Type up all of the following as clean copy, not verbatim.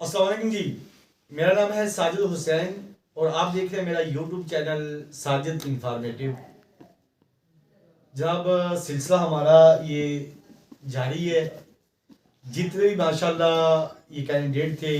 السلام علیکم جی، میرا نام ہے ساجد حسین اور آپ دیکھ رہے ہیں میرا یوٹیوب چینل ساجد انفارمیٹیو. جب سلسلہ ہمارا یہ جاری ہے، جتنے بھی ماشاءاللہ یہ کینڈیڈیٹ تھے،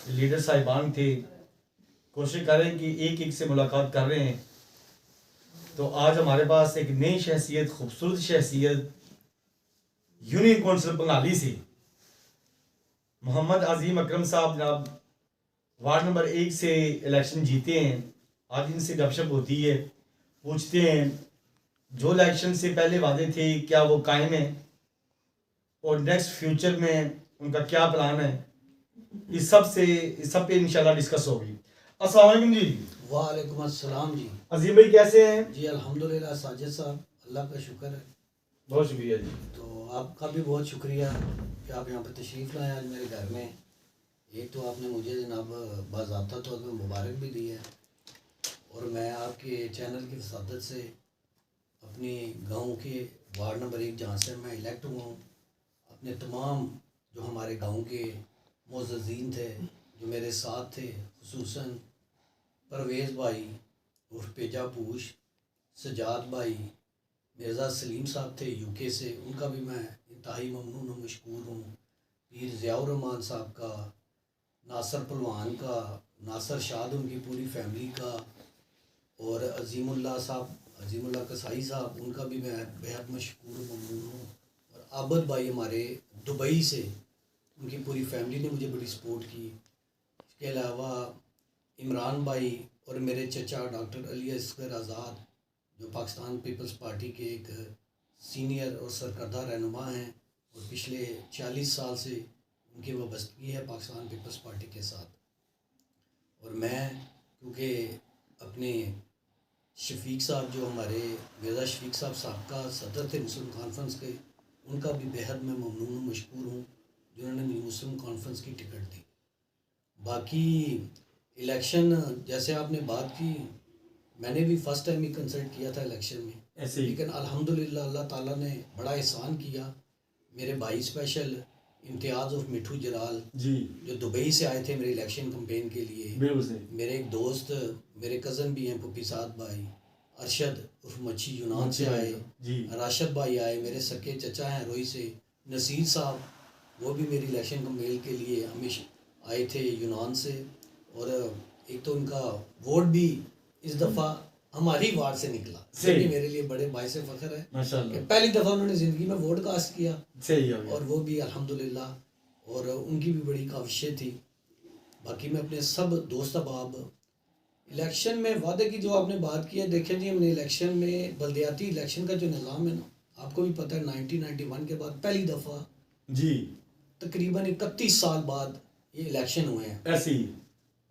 لیڈر صاحبان تھے، کوشش کر رہے ہیں کہ ایک ایک سے ملاقات کر رہے ہیں. تو آج ہمارے پاس ایک نئی شخصیت، خوبصورت شخصیت یونین کونسل بنگالی سے محمد عظیم اکرم صاحب جناب وارڈ نمبر 1 سے الیکشن جیتے ہیں. آج ان سے گپ شپ ہوتی ہے، پوچھتے ہیں جو الیکشن سے پہلے وعدے تھے کیا وہ قائم ہیں اور نیکسٹ فیوچر میں ان کا کیا پلان ہے. اس سب پہ انشاءاللہ ڈسکس ہوگی. السلام علیکم جی. وعلیکم السلام جی. عظیم بھائی کیسے ہیں؟ جی الحمدللہ ساجد صاحب، اللہ کا شکر ہے. بہت شکریہ جی. تو آپ کا بھی بہت شکریہ کہ آپ یہاں پہ تشریف لائے آج میرے گھر میں. ایک تو آپ نے مجھے جناب باضابطہ طور پہ مبارک بھی دی ہے، اور میں آپ کے چینل کی وسادت سے اپنی گاؤں کے وارڈ نمبر 1 جہاں سے میں الیکٹ ہوا ہوں، اپنے تمام جو ہمارے گاؤں کے معززین تھے جو میرے ساتھ تھے، خصوصاً پرویز بھائی عرف پیجا پوش، سجاد بھائی، مرزا سلیم صاحب تھے یو کے سے، ان کا بھی میں انتہائی ممنون و مشکور ہوں. پیر ضیاء الرحمان صاحب کا، ناصر پلوان کا، ناصر شاد ان کی پوری فیملی کا، اور عظیم اللہ صاحب، عظیم اللہ قصائی صاحب، ان کا بھی میں بہت مشکور و ممنون ہوں. اور عابد بھائی ہمارے دبئی سے، ان کی پوری فیملی نے مجھے بڑی سپورٹ کی. اس کے علاوہ عمران بھائی اور میرے چچا ڈاکٹر علی اصغر آزاد جو پاکستان پیپلز پارٹی کے ایک سینئر اور سرکردہ رہنما ہیں، اور پچھلے 40 سال سے ان کی وابستگی ہے پاکستان پیپلز پارٹی کے ساتھ. اور میں کیونکہ اپنے شفیق صاحب جو ہمارے مرزا شفیق صاحب سابقہ صدر تھے مسلم کانفرنس کے، ان کا بھی بہت میں ممنون و مشکور ہوں جنہوں نے مسلم کانفرنس کی ٹکٹ دی. باقی الیکشن جیسے آپ نے بات کی، میں نے بھی فرسٹ ٹائم ہی کنسلٹ کیا تھا الیکشن میں، لیکن الحمدللہ اللہ تعالیٰ نے بڑا احسان کیا. میرے بھائی اسپیشل امتیاز اور مٹھو جلال جی جو دبئی سے آئے تھے میرے الیکشن کمپین کے لیے، میرے ایک دوست، میرے کزن بھی ہیں پپی سعد بھائی، ارشد عرف مچھی یونان سے آئے، راشد بھائی آئے، میرے سکے چچا ہیں روئی سے، نصیر صاحب وہ بھی میری الیکشن کمپین کے لیے ہمیشہ آئے تھے یونان سے. اور ایک تو ان کا ووٹ بھی اس دفعہ ہماری وارڈ سے نکلا، یہ بھی میرے لیے بڑے باعث فخر ہے کہ پہلی دفعہ انہوں نے زندگی میں ووٹ کاسٹ کیا، اور وہ بھی الحمدللہ، اور ان کی بھی بڑی کاوشیں تھی. باقی میں اپنے سب دوست احباب الیکشن میں وعدے کی جو آپ نے بات کی ہے، دیکھیں جی ہم نے الیکشن میں بلدیاتی الیکشن کا جو نظام ہے نا، آپ کو بھی پتہ ہے 1991 کے بعد پہلی دفعہ جی تقریباً 31 سال بعد یہ الیکشن ہوئے ہیں. ایسے ہی.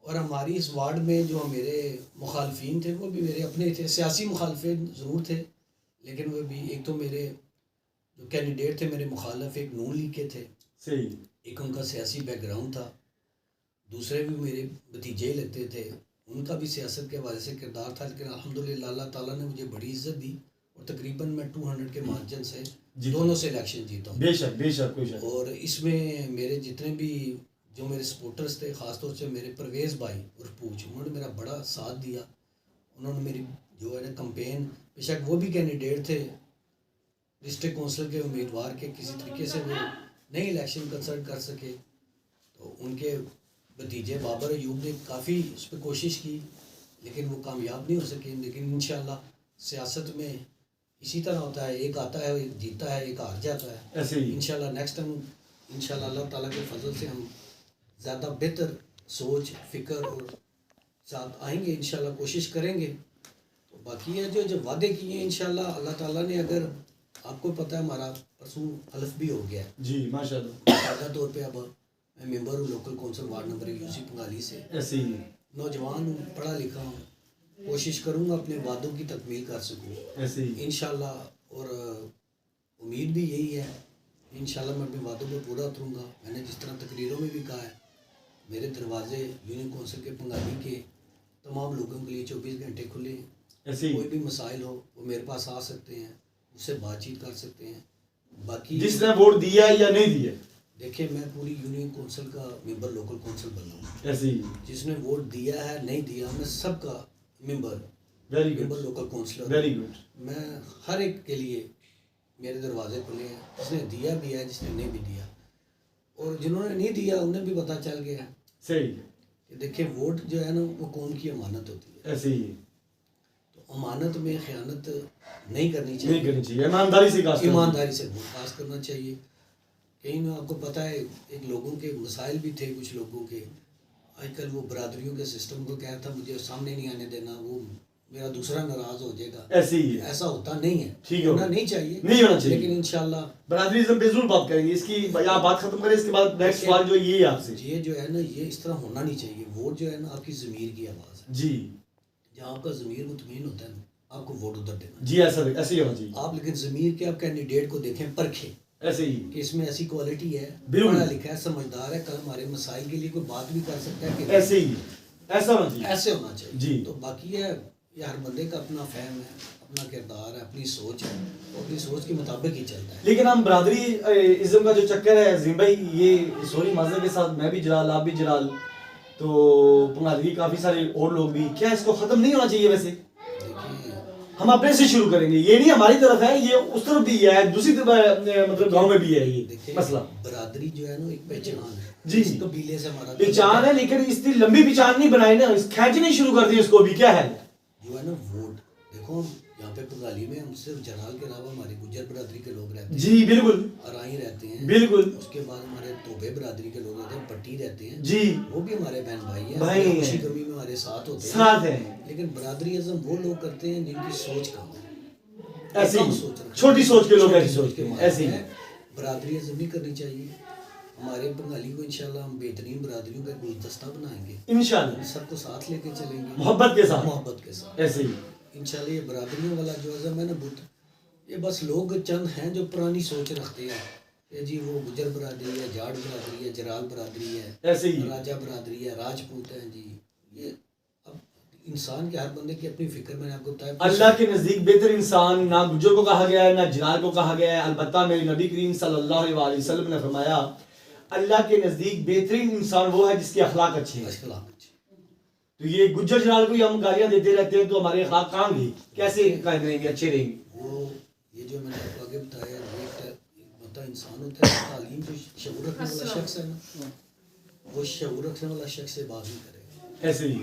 اور ہماری اس وارڈ میں جو میرے مخالفین تھے وہ بھی میرے اپنے تھے، سیاسی مخالفین ضرور تھے، لیکن وہ بھی ایک تو میرے جو کینڈیڈیٹ تھے میرے مخالف ایک نون لیگ کے تھے، صحیح، ایک ان کا سیاسی بیک گراؤنڈ تھا، دوسرے بھی میرے بھتیجے لگتے تھے، ان کا بھی سیاست کے حوالے سے کردار تھا. لیکن الحمدللہ اللہ تعالیٰ نے مجھے بڑی عزت دی اور تقریباً میں 200 کے مارجن سے دونوں سے الیکشن جیتا ہوں. بے شک بے شک کوئی شک. اور اس میں میرے جتنے بھی جو میرے سپورٹرز تھے، خاص طور سے میرے پرویز بھائی عرف پوچھ، انہوں نے میرا بڑا ساتھ دیا. انہوں نے میری جو ہے نا کمپین، بے شک وہ بھی کینڈیڈیٹ تھے ڈسٹرکٹ کونسل کے امیدوار کے، کسی طریقے سے وہ نہیں الیکشن کنسلٹ کر سکے، تو ان کے بھتیجے بابر ایوب نے کافی اس پہ کوشش کی لیکن وہ کامیاب نہیں ہو سکے. لیکن انشاءاللہ سیاست میں اسی طرح ہوتا ہے، ایک آتا ہے ایک جیتا ہے، ایک ہار جاتا ہے. ایسے ہی انشاءاللہ نیکسٹ ٹائم انشاءاللہ اللہ تعالیٰ کے فضل سے ہم زیادہ بہتر سوچ فکر اور ساتھ آئیں گے، انشاءاللہ کوشش کریں گے. تو باقی ہے جو وعدے کیے ہیں انشاءاللہ اللہ تعالیٰ نے، اگر آپ کو پتہ ہے ہمارا پرسوں حلف بھی ہو گیا ہے جی ماشاءاللہ، باقاعدہ طور پہ اب میں ممبر ہوں local council ward number 1 Yossi پنگالی سے. ایسے ہی نوجوان ہوں، پڑھا لکھا ہوں، کوشش کروں گا اپنے وعدوں کی تکمیل کر سکوں ایسے ہی انشاءاللہ. اور امید بھی یہی ہے انشاءاللہ میں اپنے وعدوں پہ پورا اتروں گا. میں نے جس طرح تقریروں میں بھی کہا ہے، میرے دروازے یونین کونسل کے پنگالی کے تمام لوگوں کے لیے 24 گھنٹے کھلے ہیں. ایسے ہی کوئی بھی مسائل ہو وہ میرے پاس آ سکتے ہیں، اس سے بات چیت کر سکتے ہیں. باقی جس نے ووٹ دیا یا نہیں دیا دیکھیں میں پوری یونین کونسل کا ممبر لوکل کونسل بنا ہوں. ایسے ہی. جس نے ووٹ دیا ہے نہیں دیا میں سب کا member very member good. Local councillor. Very good. میں ہر ایک کے لیے میرے دروازے کھلے ہیں, جس نے دیا بھی ہے جس نے نہیں بھی دیا, اور جنہوں نے نہیں دیا انہیں بھی پتہ چل گیا صحیح. کہ دیکھیں ووٹ جو ہے نا وہ قوم کی امانت ہوتی ہے. ایسے ہی. تو امانت میں خیانت نہیں کرنی نہیں چاہیے, کرنی چاہیے, ایمانداری سے کام. ایمانداری سے ووٹ پاس کرنا چاہیے. کہیں نہ آپ کو پتہ ہے ایک لوگوں کے مسائل بھی تھے کچھ لوگوں کے, آج کل وہ برادریوں کے سسٹم کو کہا تھا مجھے سامنے نہیں آنے دینا, وہ میرا دوسرا ناراض ہو جائے گا. ایسے ہی ہے. ایسا ہوتا نہیں ہے, ٹھیک ہے, ہونا نہیں چاہیے, نہیں ہونا چاہیے. لیکن انشاءاللہ برادریزم پہ ضرور بات کریں گے, اس کی یہاں بات ختم کریں, اس کے بعد نیکسٹ سوال جو یہ ہے آپ سے. یہ جو ہے نا یہ اس طرح ہونا نہیں چاہیے. ووٹ جو ہے نا آپ کی ضمیر کی آواز ہے. جی جہاں آپ کا ضمیر مطمئن ہوتا ہے نا آپ کو ووٹ ادھر دینا. جی ایسا ایسے ہی ہونا چاہیے. آپ لیکن ضمیر کے آپ کینڈیڈیٹ کو دیکھیں, پرکھیں ایسے ہی کہ اس میں ایسی کوالٹی ہے, بالکل. پڑھا لکھا ہے, سمجھدار ہے, کل ہمارے مسائل کے لیے کوئی بات بھی کر سکتا ہے کہ ایسے ہی ایسا ہونا چاہیے. ایسے ہونا چاہیے. جی. تو باقی ہے یہ ہر بندے کا اپنا فہم ہے, اپنا کردار ہے, اپنی سوچ ہے, وہ اپنی سوچ کے مطابق ہی چلتا ہے. لیکن ہم برادری ازم کا جو چکر ہے عظیم بھائی, یہ سوری معذرت کے ساتھ, میں بھی جلال آپ بھی جلال, تو پنگالوی کافی سارے اور لوگ بھی, کیا اس کو ختم نہیں ہونا چاہیے؟ ویسے دیکھیے ہم اپنے سے شروع کریں گے, یہ نہیں ہماری طرف ہے, یہ اس طرف بھی ہے, دوسری طرف مطلب گاؤں میں بھی ہے یہ دیکھیں مسئلہ. برادری جو ہے نا ایک پہچان ہے. جی. اس قبیلے سے ہمارا پہچان ہے, لیکن اس کی لمبی پہچان نہیں بنائی نا, کھینچنی شروع کر دی اس کو بھی. کیا ہے جو ہے نا ووٹ, دیکھو یہاں پہ پنگالی میں ہم صرف جنال کے علاوہ ہماری گجر برادری کے لوگ رہتے ہیں. جی بالکل ارائی رہتے ہیں. بالکل. اس کے بعد ہمارے توبے برادری کے لوگ رہتے ہیں, پٹی رہتے ہیں. جی وہ بھی ہمارے بہن بھائی ہیں, بھائی ہیں. خوشی کمی میں ہمارے ساتھ ہوتے ہیں. ساتھ ہیں. لیکن برادری ازم وہ لوگ کرتے ہیں جن کی سوچ کم ہے, ایسی کم سوچ رکھتے ہیں. چھوٹی سوچ کے لوگ چھوٹی ایسی سوچ کے ہیں. مالک ایسی ہیں. برادری ازم نہیں کرنی چاہیے. ہمارے بنگالی کو انشاءاللہ ہم بہترین برادریوں کا گلدستہ بنائیں گے, انشاءاللہ سب کو ساتھ لے کے چلیں گے, محبت کے ساتھ. محبت کے ساتھ. ایسے ہی انشاءاللہ یہ برادریوں والا جو عزم ہے نا بت, یہ بس لوگ چند ہیں جو پرانی سوچ رکھتے ہیں کہ جی وہ گجر برادری ہے, جاٹ برادری ہے, جرال برادری ہے, ایسے ہی راجہ برادری ہے, راجپوت ہیں. جی یہ اب انسان کے ہر بندے کی اپنی فکر, میں نے آپ کو بتایا اللہ کے نزدیک بہتر انسان نہ گجر کو کہا گیا ہے نہ جلال کو کہا گیا ہے. البتہ میرے نبی کریم صلی اللہ علیہ وسلم نے فرمایا اللہ کے نزدیک بہترین انسان وہ ہے جس کے اخلاق اچھے ہیں. اخلاق اچھے. تو یہ گجر جلال کو ہم گالیاں دیتے رہتے ہیں تو ہمارے اخلاق کہاں گے, کیسے قائم رہیں گے, اچھے رہیں گے؟ وہ یہ جو میں نے آپ کو آگے بتایا ایک بتا انسان ہوتا ہے, تعلیم جو شعور رکھنے والا شخص ہے نا, وہ شعور رکھنے والا شخص سے بات نہیں کرے گا. ایسے ہی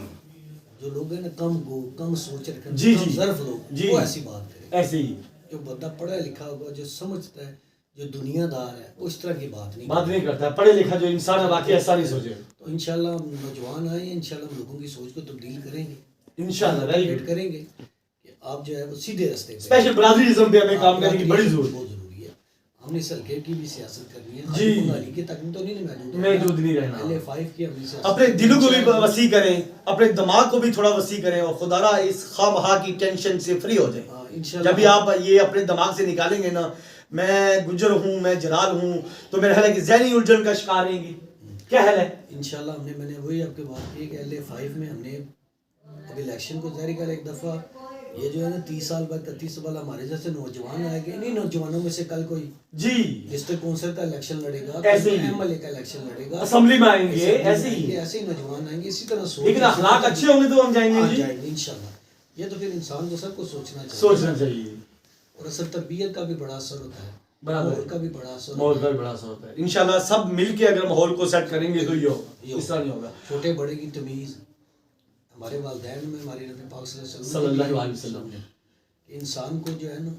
جو لوگ ہیں نا کم گو, کم سوچ رکھنے جی کم جی ظرف لوگ, جی وہ ایسی بات کرے. ایسے ہی جو بندہ پڑھا لکھا ہوگا, جو سمجھتا ہے, جو دنیا دار ہے, وہ اس طرح کی بات نہیں بات نہیں کرتا. پڑھے لکھا جو انسان ہے واقعی ایسا نہیں سوچے. تو انشاءاللہ ہم نوجوان آئے ہیں, انشاءاللہ ہم لوگوں کی سوچ کو تبدیل کریں گے, انشاءاللہ ویری موٹیویٹ گڈ. کریں گے کہ آپ جو ہے وہ سیدھے راستے پہ. اسپیشل برادریزم پہ ہمیں کام کرنے کی بڑی ضرورت ہے. بہت ضروری ہے. ہم نے سلکے کی بھی سیاست کرنی ہے, جی. بنگالی کے تک تو نہیں محدود نہیں رہنا. LA5 کی ہم نے سیاست اپنے دلوں کو بھی وسیع کریں, اپنے دماغ کو بھی تھوڑا وسیع کریں, اور خدا را اس خواہ مخواہ کی ٹینشن سے فری ہو جائیں. انشاءاللہ جب بھی آپ یہ اپنے دماغ سے نکالیں گے نا, میں گجر ہوں, میں جلال ہوں, تو میرا خیال ہے کہ ذہنی الجھن کا شکار رہیں گی. کیا حل ہے انشاءاللہ میں نے وہی آپ کے بات کی کہ LA5 میں ہم نے اب الیکشن کو ظاہر کر ایک دفعہ یہ جو ہے نا 30 سال بعد 31 سال ہمارے جیسے نوجوان آئے گے, انہیں نوجوانوں میں سے کل کوئی جی ڈسٹرکٹ کونسل کا الیکشن لڑے گا, ایسے ہی MLA کا الیکشن لڑے گا, اسمبلی میں آئیں گے, ایسے ہی ایسے ہی نوجوان آئیں گے. اسی طرح سوچ, لیکن اخلاق اچھے ہوں گے تو ہم جائیں گے. جی انشاءاللہ. یہ تو پھر انسان کو سب کو سوچنا چاہیے, سوچنا چاہیے. اور اصل تربیت کا بھی بڑا اثر ہوتا ہے, برابر ماحول کا بھی بڑا اثر ماحول ہوتا کا بھی بڑا اثر ہوتا ہے. انشاءاللہ سب مل کے اگر ماحول کو سیٹ کریں گے تو یہ ہوگا, اس طرح نہیں ہوگا. چھوٹے بڑے کی تمیز ہمارے والدین میں ہمارے نبی پاک صلی اللہ علیہ وسلم نے انسان کو جو ہے نا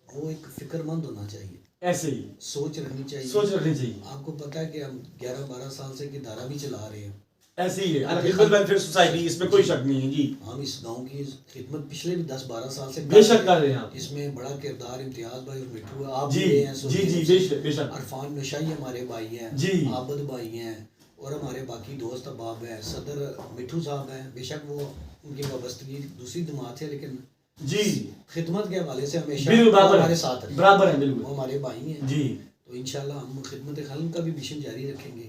وہ ایک فکر مند ہونا چاہیے, ایسے ہی سوچ رکھنی چاہیے. سوچ رکھنی چاہیے. آپ کو پتہ ہے کہ ہم 11-12 سال سے ادارہ بھی چلا رہے ہیں. ایسے ہی ہے الخدمت ویلفیئر سوسائٹی, اس میں کوئی شک نہیں ہے. جی ہم اس گاؤں کی خدمت پچھلے بھی 10-12 سال سے بے شک کر رہے ہیں آپ. اس میں بڑا کردار امتیاز بھائی اور مٹھو ہے, آپ جی بھی ہیں. جی جی بے شک. عرفان نشائی ہمارے بھائی ہیں, جی عابد بھائی ہیں, اور ہمارے باقی دوست احباب ہیں. صدر مٹھو صاحب ہیں, بے شک وہ ان کی وابستگی دوسری جماعت ہے, لیکن جی خدمت کے حوالے سے ہمیشہ ہمارے ساتھ ہیں, برابر ہیں, بالکل وہ ہمارے بھائی ہیں. جی تو انشاءاللہ ہم خدمت خلق کا بھی مشن جاری رکھیں گے,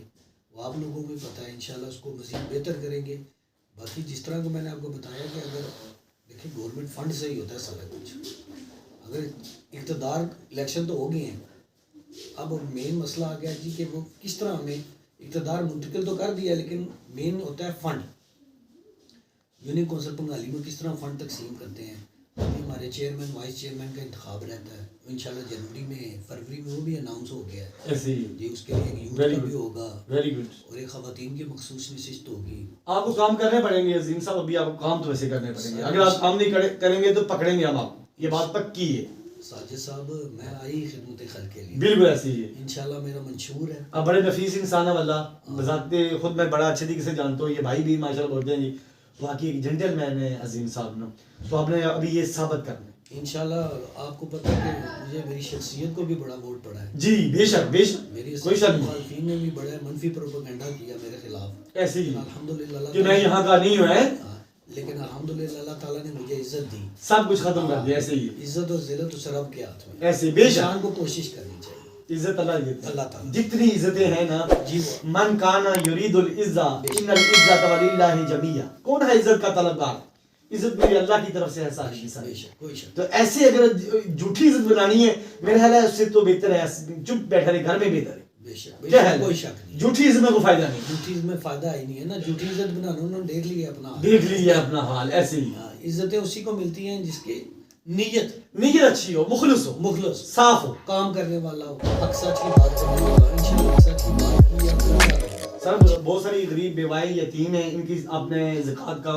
وہ آپ لوگوں کو بھی پتہ ہے, انشاءاللہ اس کو مزید بہتر کریں گے. باقی جس طرح کو میں نے آپ کو بتایا کہ اگر دیکھیں گورنمنٹ فنڈ سے ہی ہوتا ہے سارا کچھ. اگر اقتدار الیکشن تو ہو گئے ہیں, اب مین مسئلہ آ گیا جی کہ وہ کس طرح ہمیں اقتدار منتقل تو کر دیا لیکن مین ہوتا ہے فنڈ. یونین کونسل پنگالی میں کس طرح فنڈ تقسیم کرتے ہیں. ابھی ہمارے چیئرمین وائس چیئرمین کا انتخاب رہتا ہے, انشاءاللہ جنوری میں فروری میں وہ بھی اناؤنس ہو گیا ہے ایسے ہی جی. اس کے لیے ایک یوتھ کا بھی ہوگا ویری گڈ, اور ایک خواتین کی مخصوص نشست ہوگی. آپ کو کام کرنے پڑیں گے عظیم صاحب, ابھی آپ کو کام تو ویسے کرنے پڑیں گے, اگر آپ کام نہیں کریں گے تو پکڑیں گے ہم آپ کو, یہ بات پکی ہے. ساجد صاحب میں آئی خدمت خلق کے لیے, بالکل ایسے ہی ہے, انشاءاللہ میرا منشور ہے. آپ بڑے نفیس انسان ہے واللہ, بذات خود میں بڑا اچھے طریقے سے جانتا ہوں, یہ بھائی بھی ماشاءاللہ بولتے ہیں جی واقعی ایک جنٹل مین ہے عظیم صاحب نے, تو آپ نے ابھی یہ ثابت کرنا ہے. انشاءاللہ آپ کو پتہ ہے کہ مجھے میری شخصیت کو بھی بڑا ووٹ پڑا ہے. جی بے شک بے شک, میری کوئی شک نہیں. مخالفین نے بھی بڑا منفی پروپیگنڈا کیا میرے خلاف, ایسے ہی الحمدللہ کہ میں یہاں کا نہیں ہوں ہے, لیکن الحمدللہ اللہ تعالیٰ نے مجھے عزت دی, سب کچھ ختم کر دیا. ایسے ہی عزت اور ذلت اس رب کے ہاتھ میں, ایسے بے شک انسان کو کوشش کرنی چاہیے. عزت اللہ دیتا ہے, اللہ تعالیٰ جتنی عزتیں ہیں نا جی من کانا یرید العزہ ان العزۃ وللہ جمیعا, کون ہے عزت کا طلبگار, عزت میری اللہ کی طرف سے ہے ساری کی ساری. کوئی شک. تو ایسے اگر جھوٹی عزت بنانی ہے میرے خیال ہے اس سے تو بہتر ہے چپ بیٹھا رہے گھر میں بہتر ہے. بے شک کیا ہے کوئی شک نہیں, جھوٹی عزت میں کوئی فائدہ نہیں, جھوٹی عزت میں فائدہ ہی نہیں ہے نا. جھوٹی عزت بنانا انہوں نے دیکھ لیا اپنا حال. دیکھ لیجیے اپنا حال. ایسے ہی عزتیں اسی کو ملتی ہیں جس کی نیت اچھی ہو, مخلص صاف ہو, کام کرنے والا ہو, حق سچ کی بات کرنے والا ہو. انشاءاللہ حق سچ کی بات کی ہے. سر بہت ساری غریب بیوائیں یتیم ہیں, ان کی آپ نے زکوٰۃ کا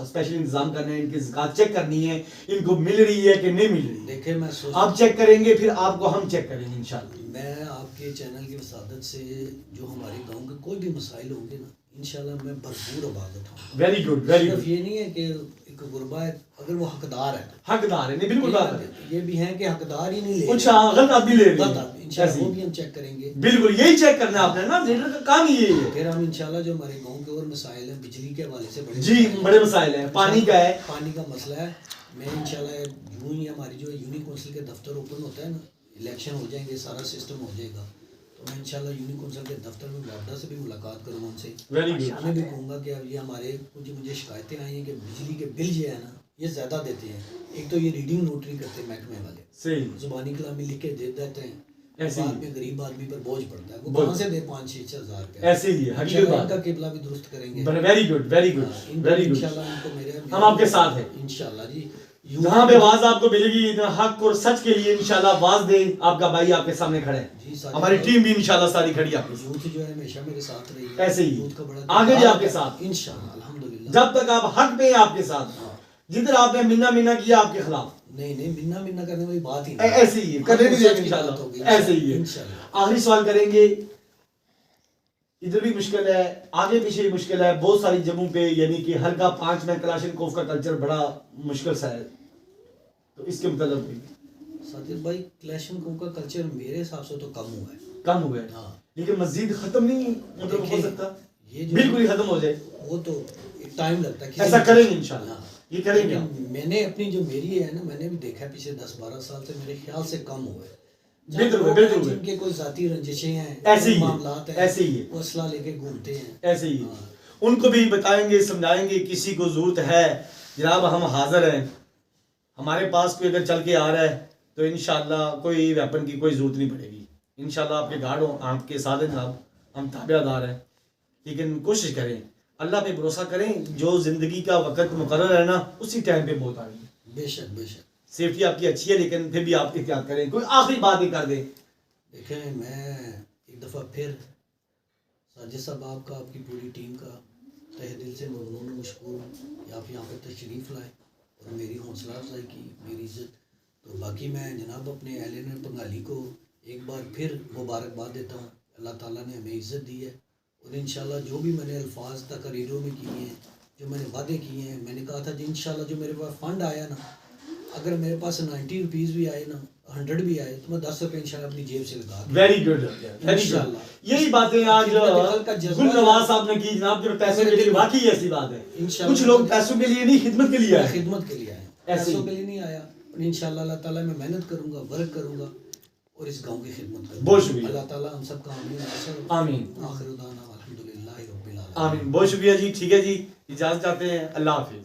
اسپیشل انتظام کرنا ہے, ان کی زکوٰۃ چیک کرنی ہے ان کو مل رہی ہے کہ نہیں مل رہی. دیکھیں میں آپ چیک کریں گے پھر آپ کو ہم چیک کریں گے انشاءاللہ. میں آپ کے چینل کی وسادت سے جو ہمارے گاؤں کے کوئی بھی مسائل ہوں گے نا انشاءاللہ میں بھرپور عبادت ہوں. Very good very good. صرف یہ نہیں ہے کہ ایک غربا ہے, اگر وہ حقدار ہے حقدار ہے, نہیں بالکل بات ہے, یہ بھی ہیں کہ حقدار ہی نہیں لے کچھ غلط آدمی لے رہے ہیں, انشاءاللہ وہ بھی ہم چیک کریں گے. بالکل یہی چیک کرنا ہے آپ نے نا, لیڈر کا کام ہی یہی ہے. پھر ہم انشاءاللہ جو ہمارے گاؤں کے اور مسائل ہیں بجلی کے حوالے سے جی بڑے مسائل ہیں, پانی کا ہے, پانی کا مسئلہ ہے. میں انشاءاللہ یوں ہی ہماری جو یونین کونسل کے دفتر اوپن ہوتا ہے نا, الیکشن ہو جائیں گے, سارا سسٹم ہو جائے گا, تو میں انشاءاللہ یونین کونسل کے دفتر میں وابڈا سے بھی ملاقات کروں گا ان سے. انہیں بھی کہوں گا کہ اب یہ ہمارے مجھے شکایتیں آئی ہیں کہ بجلی کے بل جو ہے نا یہ زیادہ دیتے ہیں. ایک تو یہ ریڈنگ نوٹ نہیں کرتے محکمے والے, زبانی کلامی لکھ کے دے دیتے ہیں, بعد میں غریب آدمی پر بوجھ پڑتا ہے, وہ کہاں سے دے 5-6 ہزار روپے. ایسے ہی ہے حقیقت بات. ان کا قبلہ بھی درست کریں گے. Very good very good very good. انشاءاللہ ان کو میرے ہم آپ کے ساتھ ہیں انشاءاللہ جی. جہاں پہ آواز آپ کو ملے گی حق اور سچ کے لیے انشاءاللہ آواز دے, آپ کا بھائی آپ کے سامنے کھڑے ہیں, ہماری ٹیم بھی انشاءاللہ ساری کھڑی آپ کے ساتھ. یوتھ جو ہے ہمیشہ میرے ساتھ رہی ہے, ایسے ہی یوتھ کا بڑا آگے بھی آپ کے ساتھ انشاءاللہ الحمدللہ. جب تک آپ حق میں ہیں آپ کے ساتھ, جدھر آپ نے منا کیا آپ کے خلاف, نہیں منا کرنے والی بات ہی نہیں, ایسے ہی ہے کرنے بھی انشاءاللہ ایسے ہی ہے. آخری سوال کریں گے, ادھر بھی مشکل ہے آگے پیچھے بھی مشکل ہے بہت ساری جگہوں پہ, یعنی کہ ہلکا 5 میں کلاشنکوف کا کلچر بڑا مشکل سا ہے, تو اس کے متعلق ساجد بھائی کلاشنکوف کا کلچر میرے حساب سے تو کم ہوا ہے. ہاں لیکن مزید ختم نہیں مطلب ہو سکتا, یہ جو بالکل ہی ختم ہو جائے, وہ تو ایک ٹائم لگتا ہے. ایسا کریں گے انشاءاللہ, یہ کریں گے. میں نے اپنی جو میری ہے نا, میں نے بھی دیکھا پچھلے 10-12 سال سے میرے خیال سے کم ہوئے. بالکل جن کے کوئی ذاتی رنجشیں ہیں, ایسے ہی معاملات ہیں, ایسے ہی وہ اسلحہ لے کے گھومتے ہیں. ایسے ہی ان کو بھی بتائیں گے سمجھائیں گے, کسی کو ضرورت ہے جناب ہم حاضر ہیں, ہمارے پاس کوئی اگر چل کے آ رہا ہے تو انشاءاللہ کوئی ویپن کی کوئی ضرورت نہیں پڑے گی. انشاءاللہ آپ کے گارڈ ہوں, آپ کے ساتھ ہیں جناب, ہم تابع دار ہیں, لیکن کوشش کریں اللہ پہ بھروسہ کریں, جو زندگی کا وقت مقرر ہے نا اسی ٹائم پہ موت آ گئی. بے شک سیفٹی آپ کی اچھی ہے لیکن پھر بھی آپ احتیاط کریں. کوئی آخری بات ہی کر دیں. دیکھیں میں ایک دفعہ پھر ساجد صاحب آپ کا, آپ کی پوری ٹیم کا تہ دل سے ممنون و مشکور ہوں کہ آپ یہاں پہ تشریف لائے اور میری حوصلہ افزائی کی, میری عزت. تو باقی میں جناب اپنے اہل پنگالی کو ایک بار پھر مبارکباد دیتا ہوں. اللہ تعالیٰ نے ہمیں عزت دی ہے, اور انشاءاللہ جو بھی میں نے الفاظ تقریروں میں کیے ہیں, جو میں نے وعدے کیے ہیں, میں نے کہا تھا جی انشاءاللہ جو میرے پاس فنڈ آیا نا, اگر میرے پاس 90 روپیز بھی آئے نا, 100 بھی آئے, تو میں 10 روپے انشاءاللہ اپنی جیب سے لگا دوں. ویری گڈ انشاءاللہ. یہی باتیں آج گل نواز صاحب نے کی جناب, جو پیسوں کے لیے واقعی ایسی بات ہے. کچھ لوگ پیسوں کے لیے نہیں خدمت کے لیے آئے, خدمت کے لیے آئے, پیسوں کے لیے نہیں آیا. انشاءاللہ اللہ تعالیٰ میں محنت کروں گا, ورک کروں گا اور اس گاؤں کی خدمت کروں گا. بہت شکریہ. اللہ تعالیٰ ہم سب کا آمین. آخر دعوانا الحمدللہ رب العالمین. آمین. بہت شکریہ جی. ٹھیک ہے جی, اجازت چاہتے ہیں. اللہ حافظ.